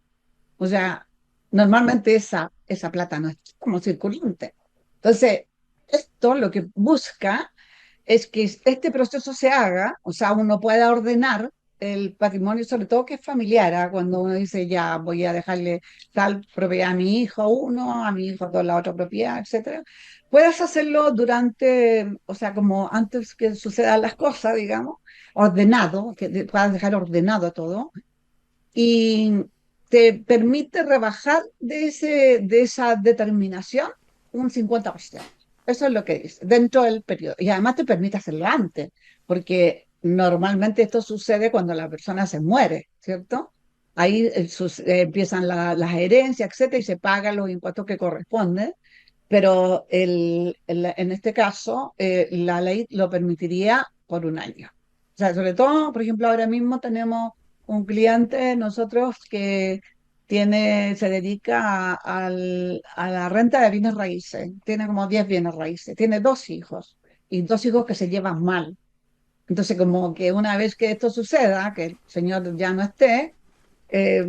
O sea, normalmente esa plata no es como circulante. Entonces, esto lo que busca es que este proceso se haga, o sea, uno pueda ordenar el patrimonio, sobre todo que es familiar, ¿ah? Cuando uno dice, ya voy a dejarle tal propiedad a mi hijo uno, a mi hijo dos la otra propiedad, etcétera. Puedes hacerlo durante, o sea, como antes que sucedan las cosas, digamos, ordenado, que puedas dejar ordenado todo, y te permite rebajar de esa determinación un 50%. Eso es lo que dice, dentro del periodo. Y además te permite hacerlo antes, porque normalmente esto sucede cuando la persona se muere, ¿cierto? Ahí empiezan las herencias, etcétera, y se pagan los impuestos que corresponden, pero en este caso la ley lo permitiría por un año. O sea, sobre todo, por ejemplo, ahora mismo tenemos un cliente de nosotros que se dedica a la renta de bienes raíces, tiene como 10 bienes raíces, tiene dos hijos y dos hijos que se llevan mal. Entonces, como que una vez que esto suceda, que el señor ya no esté, eh,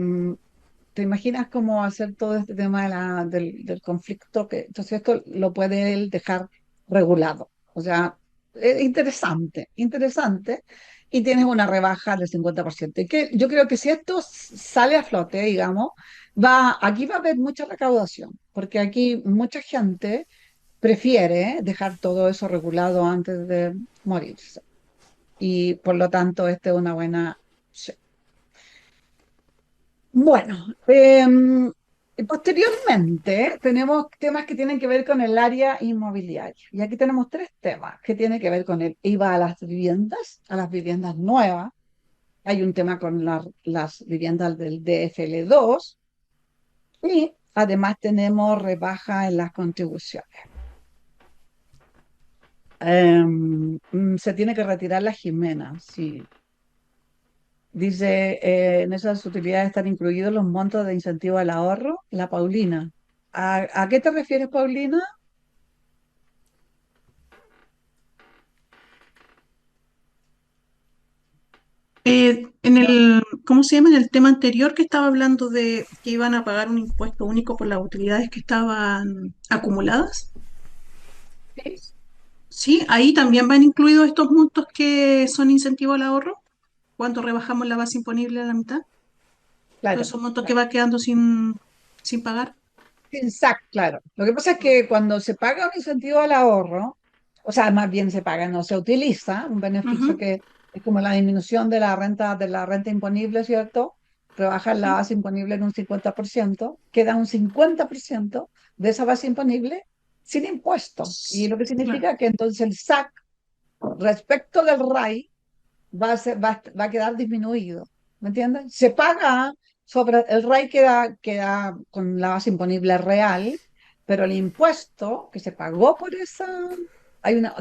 ¿te imaginas cómo hacer todo este tema del conflicto? Entonces esto lo puede él dejar regulado. O sea, es interesante, interesante. Y tienes una rebaja del 50%. Y que yo creo que si esto sale a flote, digamos, aquí va a haber mucha recaudación, porque aquí mucha gente prefiere dejar todo eso regulado antes de morirse. Y por lo tanto, esta es una buena opción. Bueno, Y posteriormente tenemos temas que tienen que ver con el área inmobiliaria. Y aquí tenemos tres temas que tienen que ver con el IVA a las viviendas nuevas. Hay un tema con las viviendas del DFL2 y además tenemos rebaja en las contribuciones. Se tiene que retirar la Jimena, sí. Dice, en esas utilidades están incluidos los montos de incentivo al ahorro, la Paulina. ¿A qué te refieres, Paulina? En No. el, ¿cómo se llama? En el tema anterior que estaba hablando de que iban a pagar un impuesto único por las utilidades que estaban acumuladas. Sí, Sí, ahí también van incluidos estos montos que son incentivo al ahorro, cuando rebajamos la base imponible a la mitad. Todos claro, esos montos que claro. va quedando sin pagar. Sin SAC, claro. Lo que pasa es que cuando se paga un incentivo al ahorro, o sea, más bien se paga, no se utiliza, un beneficio Ujú, que es como la disminución de la renta imponible, ¿cierto? Rebajar la sí, base imponible en un 50%, queda un 50% de esa base imponible sin impuestos. Y lo que claro, significa que entonces el SAC respecto del RAI va a quedar disminuido. ¿Me entiendes? Se paga sobre el RAI queda con la base imponible real, pero el impuesto que se pagó por esa,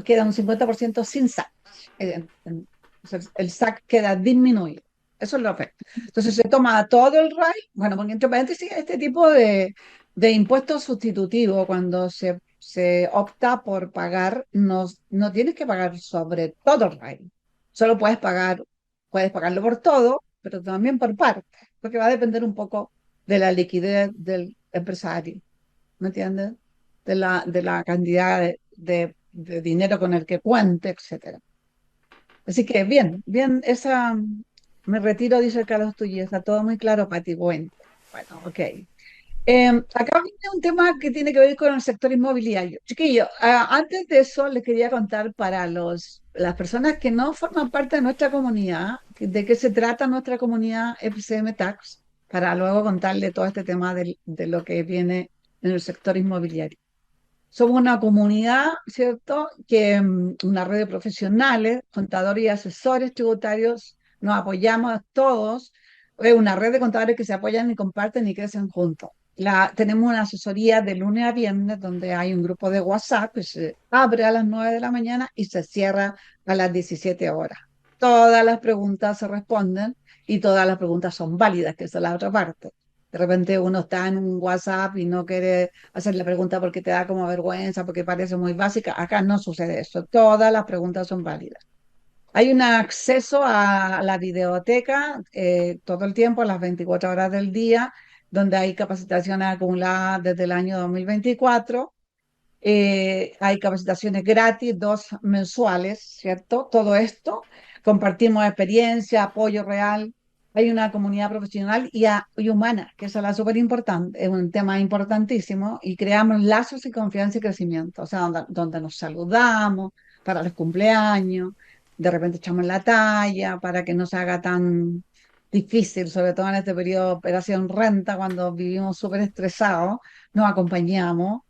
queda un 50% sin SAC. Entonces, el SAC queda disminuido. Eso es lo que. Entonces se toma todo el RAI, bueno, porque entre paréntesis, este tipo de impuesto sustitutivo, cuando se opta por pagar, no tienes que pagar sobre todo el RAI. Solo puedes pagarlo por todo, pero también por parte, porque va a depender un poco de la liquidez del empresario, ¿me entiendes? De la cantidad de dinero con el que cuente, etcétera. Así que bien, bien, me retiro, dice Carlos Tulli, está todo muy claro, Pati. Bueno, bueno, ok. Acá viene un tema que tiene que ver con el sector inmobiliario. Chiquillo, antes de eso les quería contar para las personas que no forman parte de nuestra comunidad, de qué se trata nuestra comunidad FCM Tax, para luego contarle todo este tema de lo que viene en el sector inmobiliario. Somos una comunidad, ¿cierto? Una red de profesionales, contadores y asesores tributarios, nos apoyamos todos. Es una red de contadores que se apoyan y comparten y crecen juntos. Tenemos una asesoría de lunes a viernes donde hay un grupo de WhatsApp que se abre a las 9 de la mañana y se cierra a las 17 horas. Todas las preguntas se responden y todas las preguntas son válidas, que esa es la otra parte. De repente uno está en un WhatsApp y no quiere hacer la pregunta porque te da como vergüenza, porque parece muy básica. Acá no sucede eso. Todas las preguntas son válidas. Hay un acceso a la videoteca todo el tiempo, a las 24 horas del día, donde hay capacitaciones acumuladas desde el año 2024. Hay capacitaciones gratis, dos mensuales, ¿cierto? Todo esto, compartimos experiencia, apoyo real. Hay una comunidad profesional y humana, que eso es la súper importante, es un tema importantísimo, y creamos lazos y confianza y crecimiento, o sea, donde nos saludamos para los cumpleaños, de repente echamos la talla para que no se haga tan difícil, sobre todo en este periodo de operación renta, cuando vivimos súper estresados, nos acompañamos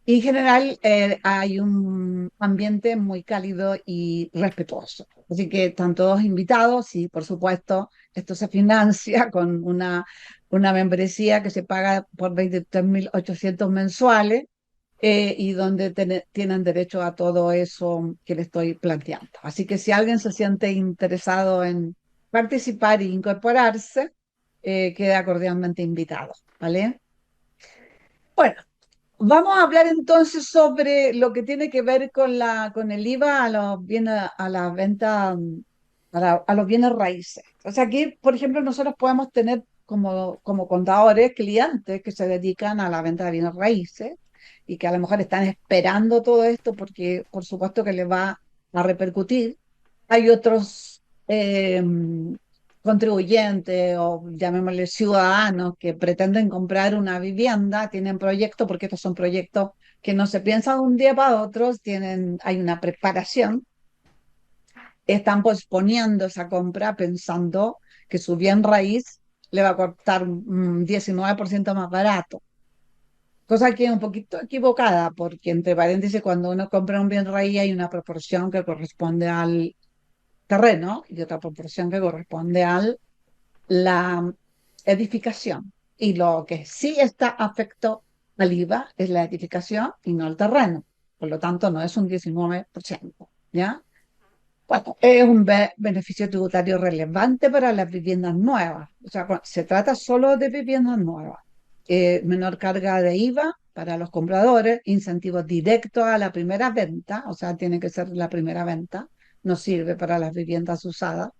y en general hay un ambiente muy cálido y respetuoso. Así que están todos invitados y por supuesto esto se financia con una membresía que se paga por 23.800 mensuales y donde tienen derecho a todo eso que le estoy planteando. Así que si alguien se siente interesado en participar e incorporarse, queda cordialmente invitado. ¿Vale? Bueno. Vamos a hablar entonces sobre lo que tiene que ver con el IVA a la venta, a los bienes raíces. O sea, aquí, por ejemplo, nosotros podemos tener como contadores clientes que se dedican a la venta de bienes raíces y que a lo mejor están esperando todo esto porque, por supuesto, que les va a repercutir. Hay otros contribuyentes o llamémosle ciudadanos que pretenden comprar una vivienda, tienen proyectos, porque estos son proyectos que no se piensan de un día para otro, hay una preparación, están posponiendo esa compra pensando que su bien raíz le va a costar un 19% más barato. Cosa que es un poquito equivocada, porque entre paréntesis, cuando uno compra un bien raíz hay una proporción que corresponde al terreno y otra proporción que corresponde a la edificación. Y lo que sí está afecto al IVA es la edificación y no el terreno. Por lo tanto, no es un 19%, ¿ya? Bueno, es un beneficio tributario relevante para las viviendas nuevas. O sea, se trata solo de viviendas nuevas. Menor carga de IVA para los compradores, incentivos directos a la primera venta, o sea, tiene que ser la primera venta, no sirve para las viviendas usadas.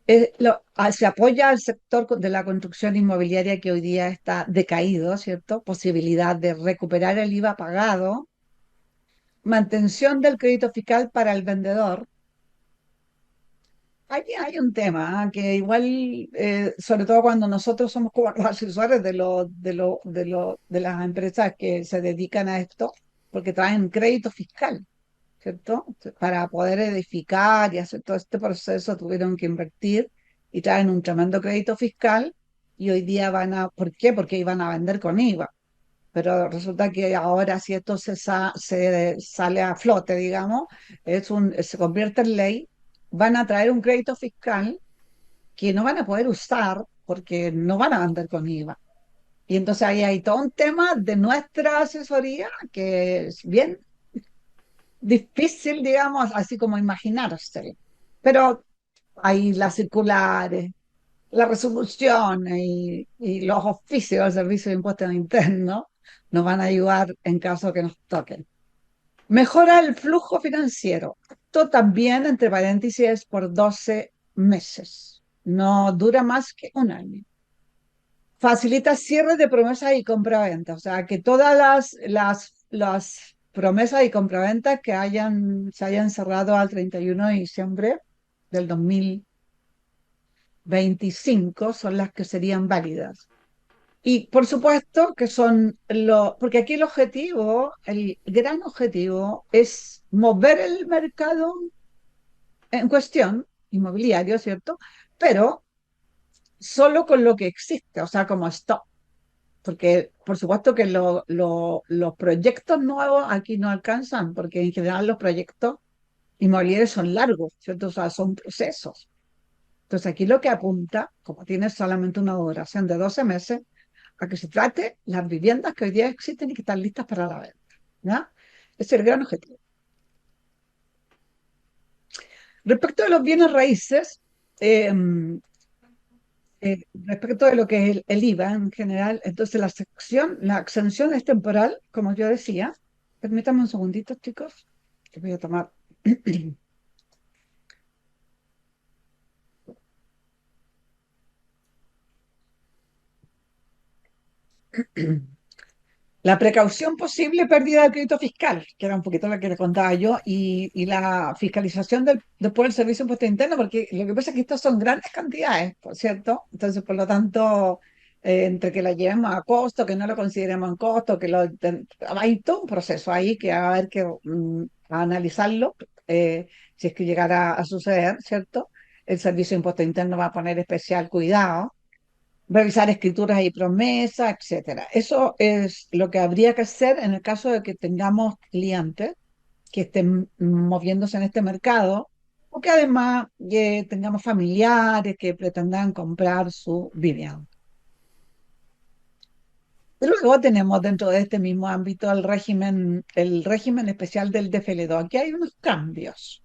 Se apoya al sector de la construcción inmobiliaria que hoy día está decaído, ¿cierto? Posibilidad de recuperar el IVA pagado, mantención del crédito fiscal para el vendedor. Aquí hay un tema que igual, sobre todo cuando nosotros somos como los asesores de las empresas que se dedican a esto, porque traen crédito fiscal, ¿cierto? Para poder edificar y hacer todo este proceso tuvieron que invertir y traen un tremendo crédito fiscal y hoy día ¿por qué? Porque iban a vender con IVA. Pero resulta que ahora si esto se sale a flote, digamos, se convierte en ley, van a traer un crédito fiscal que no van a poder usar porque no van a vender con IVA. Y entonces ahí hay todo un tema de nuestra asesoría que es bien difícil, digamos, así como imaginarse. Pero hay las circulares, las resoluciones y los oficios del Servicio de Impuestos Internos nos van a ayudar en caso que nos toquen. Mejora el flujo financiero. Esto también, entre paréntesis, es por 12 meses. No dura más que un año. Facilita cierre de promesas y compraventa. O sea, que todas las promesas y compraventas que se hayan cerrado al 31 de diciembre del 2025 son las que serían válidas. Y por supuesto que porque aquí el objetivo, el gran objetivo es mover el mercado en cuestión, inmobiliario, ¿cierto? Pero solo con lo que existe, o sea, como stock. Porque por supuesto que los proyectos nuevos aquí no alcanzan, porque en general los proyectos inmobiliarios son largos, ¿cierto? O sea, son procesos. Entonces aquí lo que apunta, como tiene solamente una duración de 12 meses, a que se trate las viviendas que hoy día existen y que están listas para la venta. ¿Ya? Ese es el gran objetivo. Respecto de los bienes raíces, eh, respecto de lo que es el IVA en general, entonces la exención es temporal, como yo decía. Permítanme un segundito, chicos, que voy a tomar. La precaución posible pérdida del crédito fiscal, que era un poquito lo que le contaba yo, y la fiscalización después del Servicio de Impuesto Interno, porque lo que pasa es que estas son grandes cantidades, por cierto. Entonces, por lo tanto, entre que la llevemos a costo, que no lo consideremos en costo, hay todo un proceso ahí que va a haber que analizarlo, si es que llegara a suceder, ¿cierto? El Servicio de Impuesto Interno va a poner especial cuidado revisar escrituras y promesas, etcétera. Eso es lo que habría que hacer en el caso de que tengamos clientes que estén moviéndose en este mercado o que además tengamos familiares que pretendan comprar su vivienda. Y luego tenemos dentro de este mismo ámbito el régimen especial del DFL2. Aquí hay unos cambios.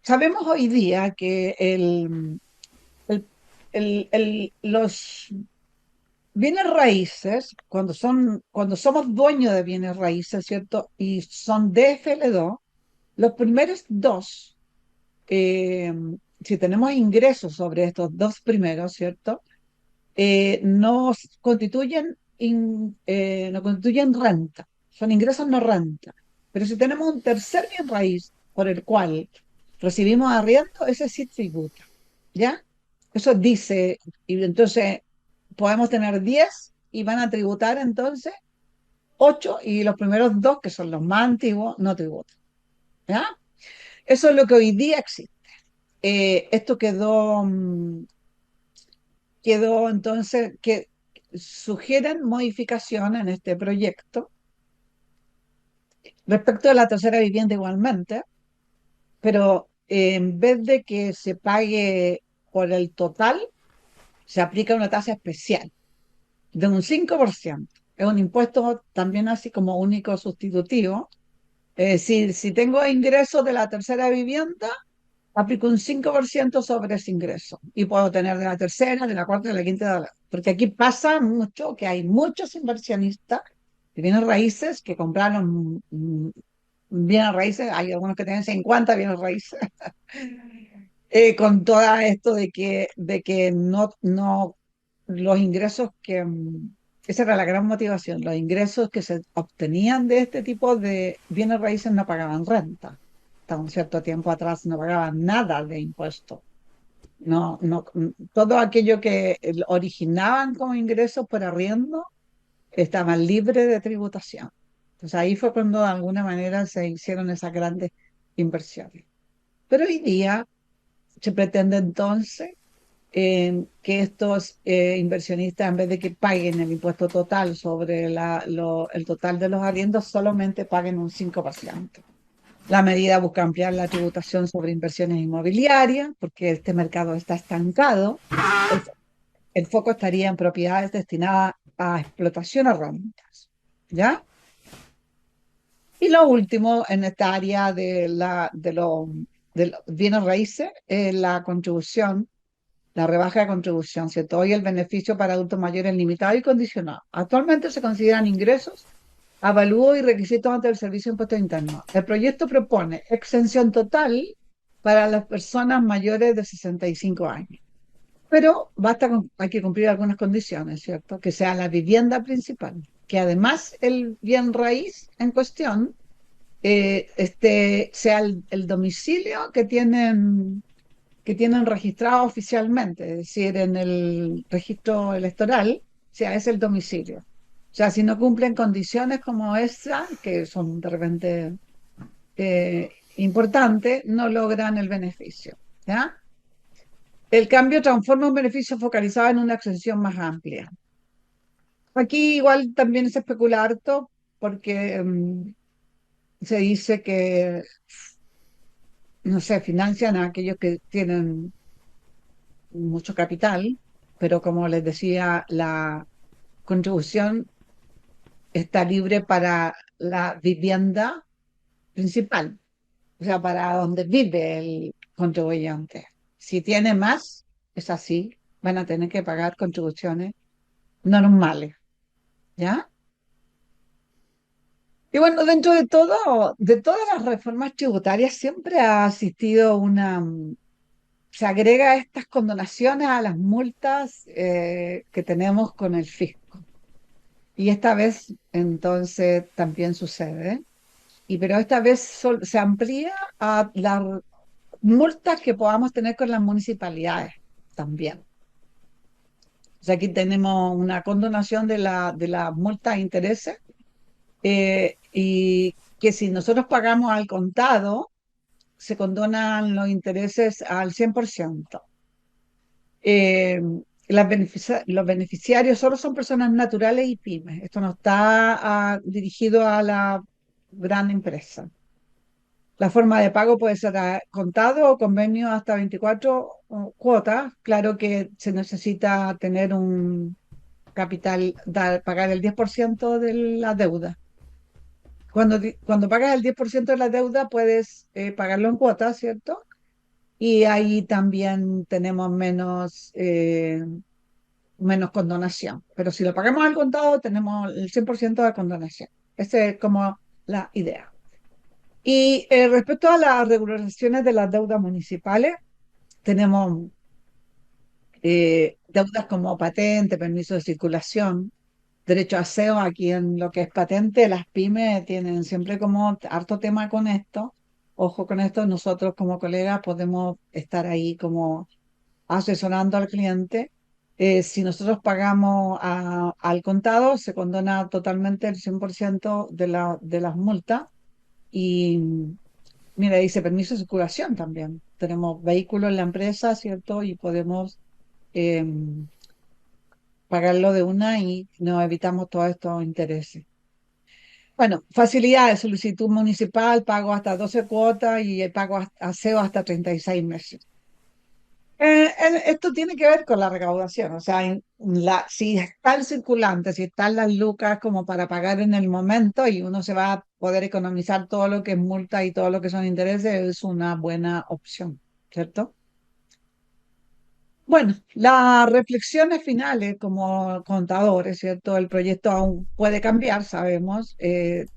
Sabemos hoy día que el- los bienes raíces, cuando somos dueños de bienes raíces, ¿cierto? Y son DFL2, los primeros dos, eh, si tenemos ingresos sobre estos dos primeros, ¿cierto? No constituyen renta, son ingresos no renta. Pero si tenemos un tercer bien raíz por el cual recibimos arriendo, ese sí tributa, ¿ya? Eso dice, y entonces podemos tener 10 y van a tributar entonces 8 y los primeros dos, que son los más antiguos, no tributan, ¿ya? Eso es lo que hoy día existe. Esto quedó entonces que sugieren modificación en este proyecto Respecto a la tercera vivienda igualmente, pero en vez de que se pague por el total, se aplica una tasa especial de un 5%. Es un impuesto también así como único sustitutivo. Es decir, si tengo ingresos de la tercera vivienda, aplico un 5% sobre ese ingreso y puedo tener de la tercera, de la cuarta, de la quinta, porque aquí pasa mucho que hay muchos inversionistas de bienes raíces que compraron bienes raíces, hay algunos que tienen 50 bienes raíces, con todo esto de que no los ingresos que, esa era la gran motivación, los ingresos que se obtenían de este tipo de bienes raíces no pagaban renta. Hasta un cierto tiempo atrás no pagaban nada de impuestos. No, no, todo aquello que originaban como ingresos por arriendo estaban libres de tributación. Entonces ahí fue cuando de alguna manera se hicieron esas grandes inversiones. Pero hoy día se pretende entonces que estos inversionistas, en vez de que paguen el impuesto total sobre el total de los arriendos, solamente paguen un 5%. La medida busca ampliar la tributación sobre inversiones inmobiliarias, porque este mercado está estancado. El, el foco estaría en propiedades destinadas a explotación o rentas. ¿Ya? Y lo último en esta área de los bienes raíces es la contribución, la rebaja de contribución, ¿cierto? Hoy el beneficio para adultos mayores es limitado y condicionado. Actualmente se consideran ingresos, avalúo y requisitos ante el Servicio de Impuestos Internos. El proyecto propone exención total para las personas mayores de 65 años. Pero hay que cumplir algunas condiciones, ¿cierto? Que sea la vivienda principal, que además el bien raíz en cuestión sea el domicilio que tienen registrado oficialmente, es decir, en el registro electoral, sea es el domicilio. O sea, si no cumplen condiciones como esa, que son de repente importantes, no logran el beneficio. ¿Ya? El cambio transforma un beneficio focalizado en una extensión más amplia. Aquí igual también se especula harto porque se dice que, no sé, financian a aquellos que tienen mucho capital, pero como les decía, la contribución está libre para la vivienda principal, o sea, para donde vive el contribuyente. Si tiene más, es así, van a tener que pagar contribuciones normales, ¿ya? Y bueno, dentro de todo, de todas las reformas tributarias, siempre ha existido se agrega estas condonaciones a las multas que tenemos con el fisco. Y esta vez entonces también sucede. Pero esta vez se amplía a las multas que podamos tener con las municipalidades también. O sea, aquí tenemos una condonación de la multa de intereses y que si nosotros pagamos al contado, se condonan los intereses al 100%. Eh, los beneficiarios solo son personas naturales y pymes. Esto no está dirigido a la gran empresa. La forma de pago puede ser a contado o convenio hasta 24 cuotas. Claro que se necesita tener un capital, pagar el 10% de la deuda. Cuando pagas el 10% de la deuda, puedes pagarlo en cuotas, ¿cierto? Y ahí también tenemos menos condonación. Pero si lo pagamos al contado, tenemos el 100% de condonación. Esa es como la idea. Y respecto a las regularizaciones de las deudas municipales, tenemos deudas como patente, permiso de circulación, derecho a aseo. Aquí en lo que es patente, las pymes tienen siempre como harto tema con esto. Ojo con esto, nosotros como colegas podemos estar ahí como asesorando al cliente. Si nosotros pagamos al contado, se condona totalmente el 100% de las multas. Y mira, dice permiso de circulación también. Tenemos vehículos en la empresa, ¿cierto? Y podemos eh, pagarlo de una y nos evitamos todos estos intereses. Bueno, facilidades, solicitud municipal, pago hasta 12 cuotas y el pago aseo hasta 36 meses. Esto tiene que ver con la recaudación, o sea, si está el circulante, si están las lucas como para pagar en el momento y uno se va a poder economizar todo lo que es multa y todo lo que son intereses, es una buena opción, ¿cierto? Bueno, las reflexiones finales como contadores, ¿cierto? El proyecto aún puede cambiar, sabemos,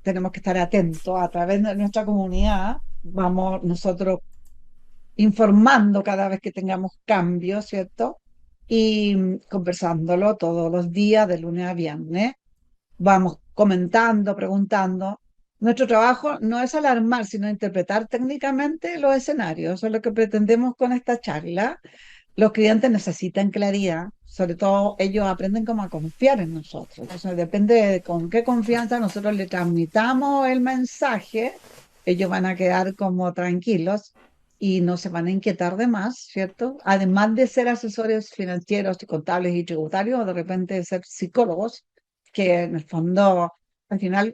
tenemos que estar atentos a través de nuestra comunidad. Vamos nosotros informando cada vez que tengamos cambios, ¿cierto? Y conversándolo todos los días, de lunes a viernes. Vamos comentando, preguntando. Nuestro trabajo no es alarmar, sino interpretar técnicamente los escenarios. Eso es lo que pretendemos con esta charla. Los clientes necesitan claridad, sobre todo ellos aprenden como a confiar en nosotros. Entonces, depende de con qué confianza nosotros le transmitamos el mensaje, ellos van a quedar como tranquilos y no se van a inquietar de más, ¿cierto? Además de ser asesores financieros y contables y tributarios, de repente de ser psicólogos, que en el fondo, al final,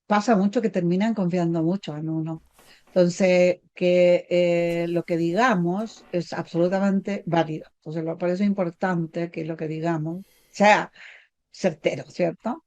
pasa mucho que terminan confiando mucho en uno. Entonces, que lo que digamos es absolutamente válido. Entonces, por eso es importante que lo que digamos sea certero, ¿cierto?